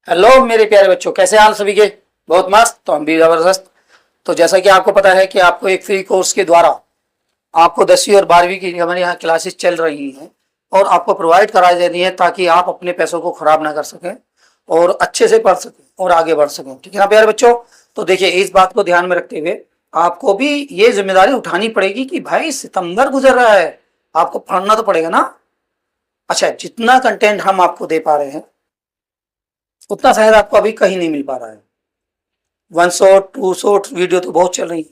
Hello मेरे प्यारे बच्चों, कैसे हाल सभी के। बहुत मस्त। तो हम भी जबरदस्त। तो जैसा कि आपको पता है कि आपको एक फ्री कोर्स के द्वारा आपको 10वीं और 12वीं की हमारे यहाँ क्लासेस चल रही हैं और आपको प्रोवाइड कराई जा रही है ताकि आप अपने पैसों को खराब ना कर सकें और अच्छे से पढ़ सकें और आगे बढ़ सकें। ठीक है ना प्यारे बच्चों। तो देखिए, इस बात को ध्यान में रखते हुए आपको भी ये जिम्मेदारी उठानी पड़ेगी कि भाई सितंबर गुजर रहा है, आपको पढ़ना तो पड़ेगा ना। अच्छा, जितना कंटेंट हम आपको दे पा रहे हैं उतना शायद आपको अभी कहीं नहीं मिल पा रहा है। 1 शॉट 2 शॉट वीडियो तो बहुत चल रही है,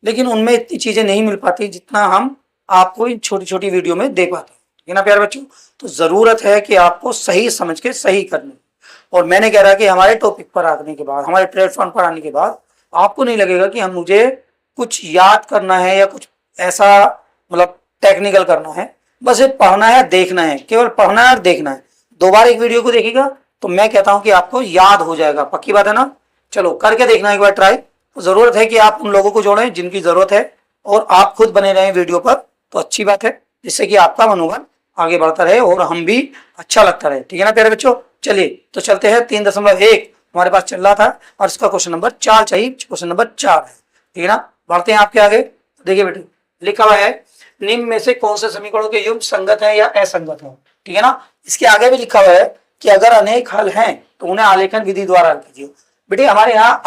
लेकिन उनमें इतनी चीजें नहीं मिल पाती जितना हम आपको इन छोटी छोटी वीडियो में दे पाते हैं। ठीक है ना प्यारे बच्चों। तो जरूरत है कि आपको सही समझ के सही करने। और मैंने कह रहा कि हमारे टॉपिक पर आने के बाद, हमारे प्लेटफॉर्म पर आने के बाद आपको नहीं लगेगा कि हम मुझे कुछ याद करना है या कुछ ऐसा मतलब टेक्निकल करना है। बस ये पढ़ना है, देखना है, केवल पढ़ना है और देखना है। 2 बार एक वीडियो को देखेगा तो मैं कहता हूं कि आपको याद हो जाएगा। पक्की बात है ना। चलो करके देखना एक बार ट्राई। तो जरूरत है कि आप उन लोगों को जोड़ें जिनकी जरूरत है और आप खुद बने रहें वीडियो पर, तो अच्छी बात है, जिससे कि आपका मनोबल आगे बढ़ता रहे और हम भी अच्छा लगता रहे। ठीक है ना प्यारे बच्चों। चलिए तो चलते हैं। 3.1 हमारे पास चल रहा था और इसका क्वेश्चन नंबर 4 चाहिए। क्वेश्चन नंबर 4 है। ठीक है ना। बढ़ते हैं आपके आगे। देखिए बेटे, लिखा हुआ है निम्न में से कौन से समीकरणों के युग्म संगत है या असंगत है। ठीक है ना। इसके आगे भी लिखा हुआ है कि अगर अनेक हल हैं तो उन्हें आलेखन विधि द्वारा हल कीजिए। बेटे हमारे यहाँ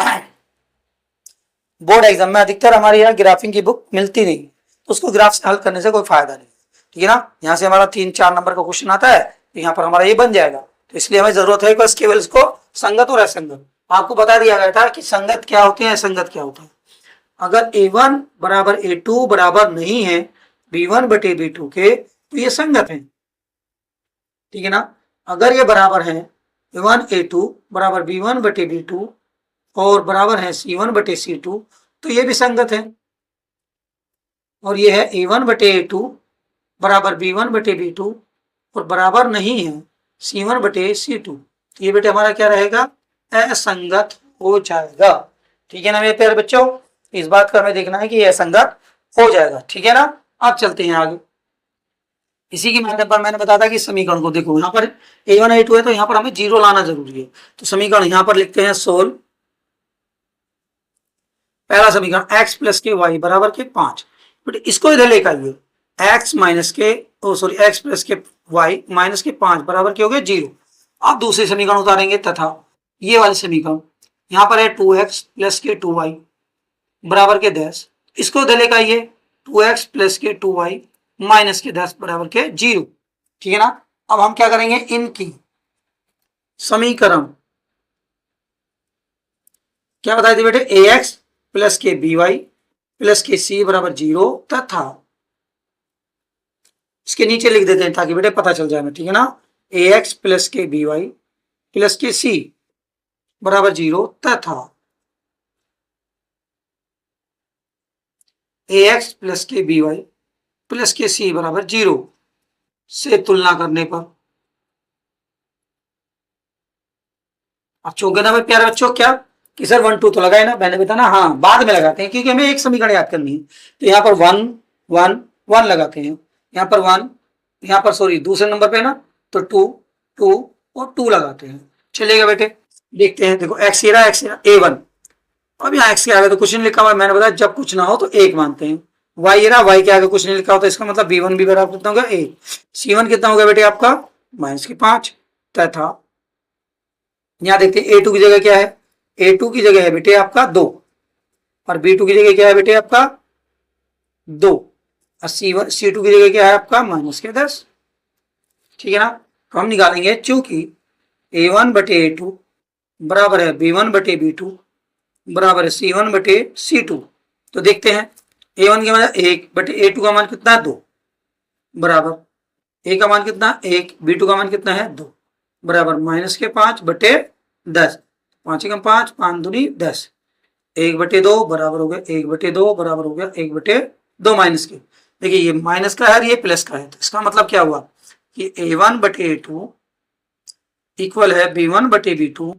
बोर्ड एग्जाम में अधिकतर हमारे यहाँ ग्राफिंग की बुक मिलती नहीं, तो उसको ग्राफ से हल करने से कोई फायदा नहीं। ठीक है ना। यहाँ से हमारा 3-4 नंबर का क्वेश्चन आता है तो यहाँ पर हमारा ये बन जाएगा। तो इसलिए हमें जरूरत है बस केवल इसको संगत और असंगत आपको बता दिया गया था कि संगत क्या होते हैं, असंगत क्या होते हैं। अगर A1 बराबर A2 बराबर नहीं है B1 बटे B2 के, तो ये संगत है। ठीक है ना। अगर ये बराबर है A1 A2 बराबर B1 बटे B2 और बराबर है C1 बटे C2, तो ये भी संगत है। और ये है A1 बटे A2 बराबर B1 बटे B2 और बराबर नहीं है C1 बटे C2, तो ये बेटे हमारा क्या रहेगा, असंगत हो जाएगा। ठीक है ना मेरे प्यारे बच्चों। इस बात का हमें देखना है कि ये असंगत हो जाएगा। ठीक है ना। अब चलते हैं आगे। इसी के माध्यम पर मैंने बताया था कि समीकरण को देखो, यहाँ पर A1 A2 है तो यहाँ पर हमें 0 लाना जरूरी है। तो समीकरण यहाँ पर लिखते हैं सोल्व। पहला समीकरण x प्लस के वाई बराबर के 5। बट इसको इधर लेकर आइए, x माइनस के x प्लस के वाई माइनस के 5 बराबर के हो गए 0। अब दूसरे समीकरण उतारेंगे तथा ये वाले समीकरण यहाँ पर है 2x प्लस के 2y बराबर के 10। इसको इधर लेकर आइए, 2x प्लस के 2y माइनस के 10 बराबर के 0। ठीक है ना। अब हम क्या करेंगे, इनकी समीकरण क्या बताए थे बेटे, ax प्लस के by प्लस के c बराबर 0 तथा इसके नीचे लिख देते हैं ताकि बेटे पता चल जाए। ठीक है ना। ax प्लस के by प्लस के c बराबर 0 तथा ax प्लस के by प्लस के c बराबर 0 से तुलना करने पर। अब चौके ना प्यारे बच्चों क्या कि सर 1 2 तो लगाए ना, मैंने बताया ना, हाँ बाद में लगाते हैं क्योंकि हमें एक समीकरण याद करनी है। तो यहाँ पर 1 1 1 लगाते हैं, यहाँ पर 1, यहाँ पर सॉरी दूसरे नंबर पे ना तो 2 2 और 2 लगाते हैं। चलेगा बेटे। देखते हैं, देखो x ये रहा, x A1। अब यहाँ x के आगे तो कुछ नहीं लिखा हुआ है, मैंने बताया जब कुछ ना हो तो 1 मानते हैं। y ये रहा, y के आगे कुछ नहीं लिखा होता, इसका मतलब B1 भी बराबर कितना होगा 1। C1 कितना होगा बेटे आपका माइनस के 5 तथा यहाँ देखते हैं A2 की जगह क्या है, A2 की जगह है बेटे आपका 2 और B2 की जगह क्या है बेटे आपका 2 और C2 की जगह क्या है आपका माइनस के 10। ठीक है ना। तो हम निकालेंगे चूंकि A1 बटे A2 बराबर है B1 बटे B2 बराबर है C1 बटे C2। तो देखते हैं A1 का मान 1 बटे A2 का मान कितना है 2 बराबर A का मान कितना 1, B2 का मान कितना है 2 बराबर माइनस के 5 बटे 10। 5 एकम 5 5 दूनी 10, 1 बटे 2 बराबर हो गया 1 बटे 2 बराबर हो गया 1 बटे 2 माइनस के। देखिए ये माइनस का है और ये प्लस का है, तो इसका मतलब क्या हुआ कि A1 बटे A2 इक्वल है B1 बटे B2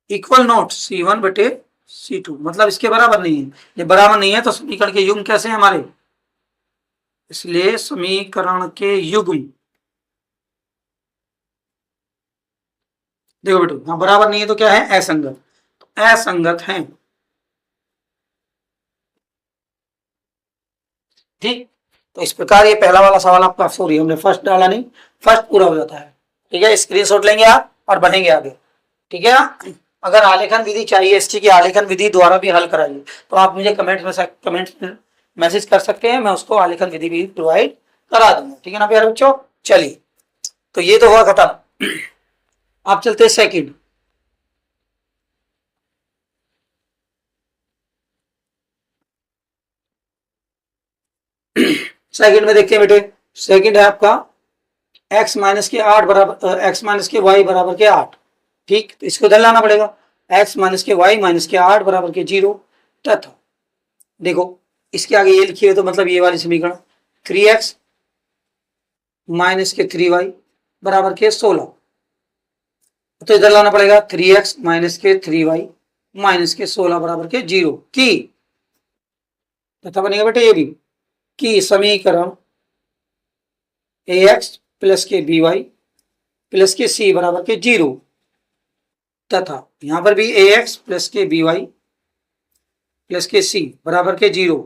इक्वल नॉट C1 बटे C2, मतलब इसके बराबर नहीं है। ये बराबर नहीं है तो समीकरण के युग्म कैसे हैं हमारे, इसलिए समीकरण के युग्म देखो बेटो, हाँ बराबर नहीं है तो क्या है, असंगत, तो असंगत है। ठीक, तो इस प्रकार ये पहला वाला सवाल आपका, सॉरी हमने फर्स्ट डाला नहीं, फर्स्ट पूरा हो जाता है। ठीक है, स्क्रीनशॉट लेंगे आप और बढ़ेंगे आगे। ठीक है, अगर आलेखन विधि चाहिए एसटी की आलेखन विधि द्वारा भी हल कराइए तो आप मुझे कमेंट मैसेज कर सकते हैं, मैं उसको आलेखन विधि भी प्रोवाइड करा दूंगा। ठीक है ना प्यारे बच्चों, चलिए तो ये तो हुआ खत्म। आप चलते हैं सेकंड। सेकंड में देखते हैं बेटे, सेकंड है आपका x माइनस के 8 बराबर x माइनस के y बराबर के 8। ठीक, तो इसको इधर लाना पड़ेगा, x माइनस के y माइनस के 8 बराबर के 0 तथा देखो इसके आगे ये लिखिए तो मतलब ये वाली समीकरण 3x माइनस के 3y बराबर के 16, तो इधर लाना पड़ेगा 3x माइनस के 3y माइनस के 16 बराबर के 0 की तथा बनेगा बेटे ये भी कि समीकरण ax प्लस के by प्लस के c बराबर के 0 तथा यहां पर भी ax प्लस के by प्लस के c बराबर के 0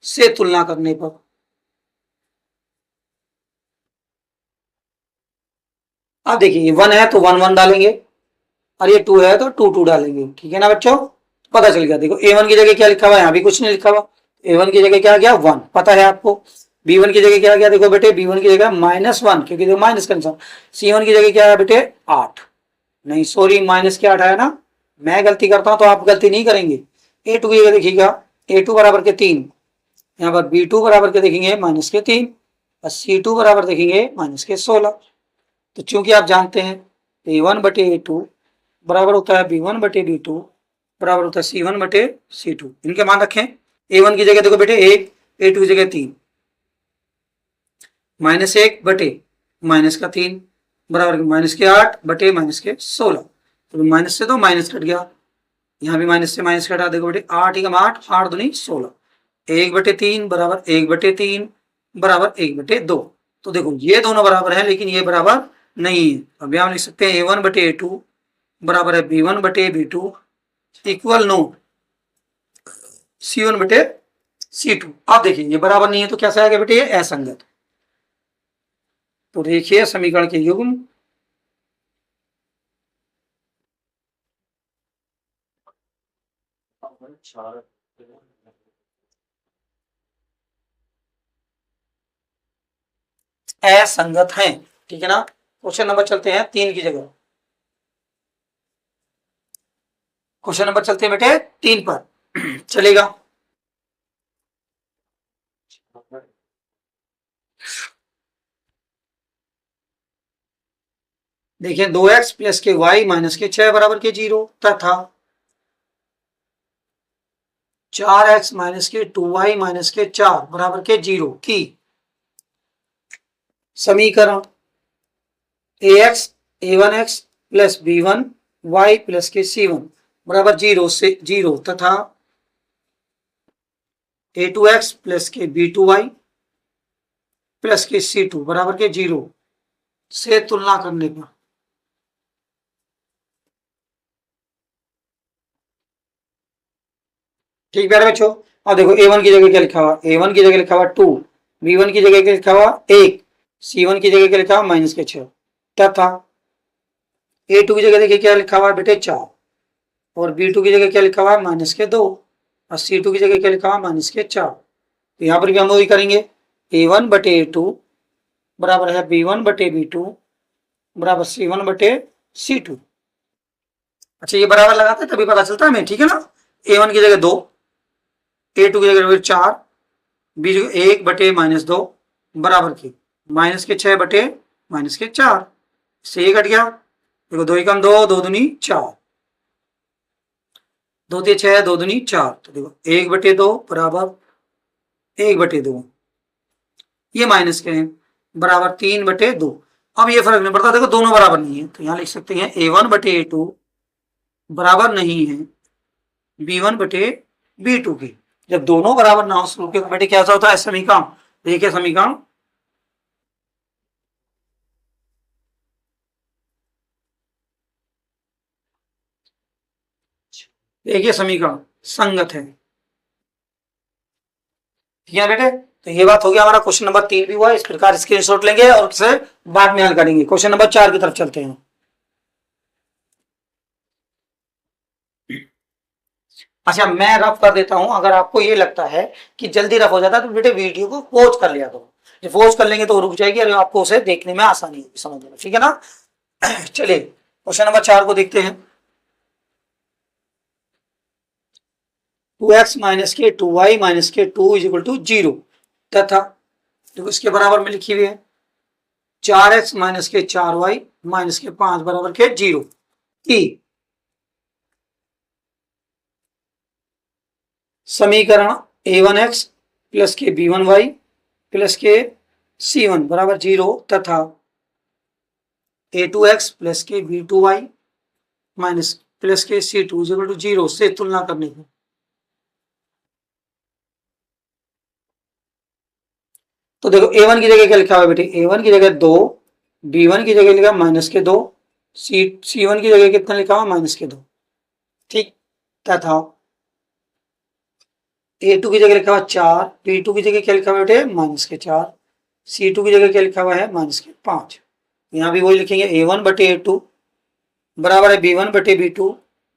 से तुलना करने पर अब देखिए ये 1 है तो 1 1 डालेंगे और ये 2 है तो 2 2 डालेंगे। ठीक है ना बच्चों, पता चल गया। देखो a1 की जगह क्या लिखा हुआ है, यहाँ भी कुछ नहीं लिखा हुआ, a1 की जगह क्या गया 1, पता है आपको। b1 की जगह क्या गया, देखो बेटे b1 की जगह -1 क्योंकि देखो माइनस का निशान। c1 की जगह क्या है बेटे 8, नहीं सॉरी माइनस के 8 आया ना, मैं गलती करता हूं तो आप गलती नहीं करेंगे। a2 की जगह देखिएगा a2 बराबर के 3, यहाँ पर b2 बराबर के देखेंगे -3 और c2 बराबर देखेंगे -16। तो चूंकि आप जानते हैं a1 बटे a2 बराबर होता है b1 बटे b2 बराबर होता है c1 बटे c2, इनके मान रखें। a1 की जगह देखो बेटे 1, a2 की जगह 3, -1 बटे माइनस का 3 बराबर माइनस के 8 बटे माइनस के 16, तो माइनस से तो माइनस कट गया, यहाँ भी माइनस से माइनस कटा, देखो बेटे 8 एकम 8, 8 दूनी 16, 1 बटे 3 बराबर 1 बटे 3 बराबर 1 बटे 2। तो देखो ये दोनों बराबर है लेकिन ये बराबर नहीं है। अब यहाँ लिख सकते हैं a1 बटे a2 बराबर है b1 बटे b2 इक्वल नो c1 बटे c2। अब देखिए ये बराबर नहीं है तो कैसा आएगा बेटे, ये असंगत। तो देखिए समीकरण के युग्म असंगत हैं। ठीक है ना, क्वेश्चन नंबर चलते हैं 3 की जगह, क्वेश्चन नंबर चलते हैं बेटे 3 पर चलेगा। देखिए 2x प्लस के y माइनस के 6 बराबर के 0 तथा 4x माइनस के 2y माइनस के 4 बराबर के 0 की समीकरण ax a1x plus b1 y plus के c1 बराबर 0 से 0 तथा a2x प्लस के b2y प्लस के c2 बराबर के 0 से तुलना करने पर ठीक है बच्चों। अब देखो a1 की जगह क्या लिखा हुआ, a1 की जगह लिखा हुआ 2, b1 की जगह क्या लिखा हुआ 1, c1 की जगह क्या लिखा हुआ माइनस के 6 तथा a2 की जगह देखिए क्या लिखा हुआ है बेटे 4 और b2 की जगह क्या लिखा हुआ है माइनस के 2 और c2 की जगह क्या लिखा हुआ माइनस के 4। तो यहाँ पर भी हम वही करेंगे, a1 बटे a2 बराबर है b1 बटे b2 बराबर c1 बटे c2। अच्छा ये बराबर लगाते हैं तभी पता चलता है हमें। ठीक है ना, a1 की जगह 2, a2 की जगह 4, b की जगह 1 बटे -2 बराबर की माइनस के 6 बटे माइनस के 4 से ये कट गया। देखो 2 एकम 2, 2 दूनी 4, 2 ते 6, 2 दूनी 4, तो देखो 1 बटे 2 बराबर 1 बटे 2, ये माइनस के हैं बराबर 3 बटे 2। अब ये फर्क नहीं पड़ता, देखो दोनों बराबर नहीं है तो यहां लिख सकते हैं a1 बटे a2 बराबर नहीं है b1 बटे b2 की। जब दोनों बराबर ना हो शुरू के बेटे क्या होता है समीकरण, देखिए समीकरण एक ये समीकरण संगत है। ठीक है बेटे, तो ये बात हो गया, हमारा क्वेश्चन नंबर 3 भी हुआ। इस प्रकार स्क्रीनशॉट लेंगे और इसे बाद में हल करेंगे। क्वेश्चन नंबर 4 की तरफ चलते हैं। अच्छा, मैं रफ कर देता हूं, अगर आपको ये लगता है कि जल्दी रफ हो जाता है तो बेटे वीडियो को पॉज कर लिया करो। जब पॉज कर लेंगे तो रुक जाएगी और आपको उसे देखने में आसानी होगी, समझने में। ठीक है ना। चलिए क्वेश्चन नंबर 4 को देखते हैं। 2x माइनस के 2y माइनस के 2 इज इक्वल टू 0 तथा देखो इसके बराबर में लिखी हुई है 4x माइनस के 4y माइनस के 5 बराबर के 0 की समीकरण a1x प्लस के b1y प्लस के c1 बराबर 0 तथा a2x प्लस के b2y माइनस प्लस के c2 इज इक्वल टू 0 से तुलना करने की। तो देखो a1 की जगह क्या लिखा हुआ है बेटे, a1 की जगह 2, b1 की जगह लिखा माइनस के 2, c1 की जगह कितना लिखा हुआ माइनस के 2। ठीक, तथा a2 की जगह लिखा हुआ 4, b2 की जगह क्या लिखा हुआ बेटे माइनस के 4, c2 की जगह क्या लिखा हुआ है माइनस के 5। यहाँ भी वही लिखेंगे a1 बटे a2 बराबर है b1 बटे b2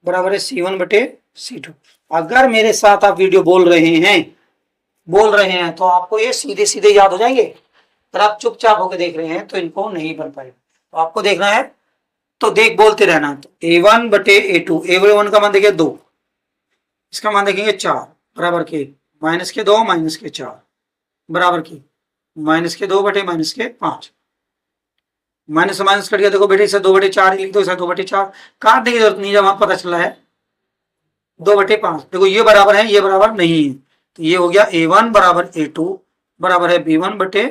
बराबर है c1 बटे c2। अगर मेरे साथ आप वीडियो बोल रहे हैं तो आपको ये सीधे सीधे याद हो जाएंगे। अगर आप चुपचाप होकर देख रहे हैं तो इनको नहीं बन पाएगा। तो आपको देखना है तो बोलते रहना। तो a1 बटे a2, a1 का मान देखिए 2, इसका मान देखेंगे 4 बराबर के माइनस के 2 माइनस के 4 बराबर के माइनस के 2 बटे माइनस के 5। माइनस से माइनस कट गया, देखो बेटे इसे 2 बटे 4 ही लिख दो, इसे 2 बटे 4 काटने की जरूरत नहीं, जब वहां पता चला है 2 बटे 5। देखो ये बराबर है, ये बराबर नहीं है, तो ये हो गया a1 बराबर a2 बराबर है b1 बटे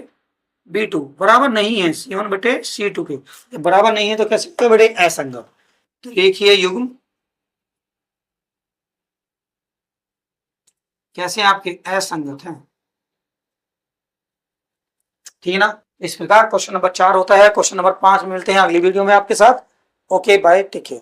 b2 बराबर नहीं है c1 बटे c2 के। बराबर नहीं है तो कह सकते हो बेटे असंगत। तो देखिए युग्म कैसे आपके असंगत हैं। ठीक है ना। इस प्रकार क्वेश्चन नंबर 4 होता है। क्वेश्चन नंबर 5 मिलते हैं अगली वीडियो में आपके साथ। Okay bye, take care.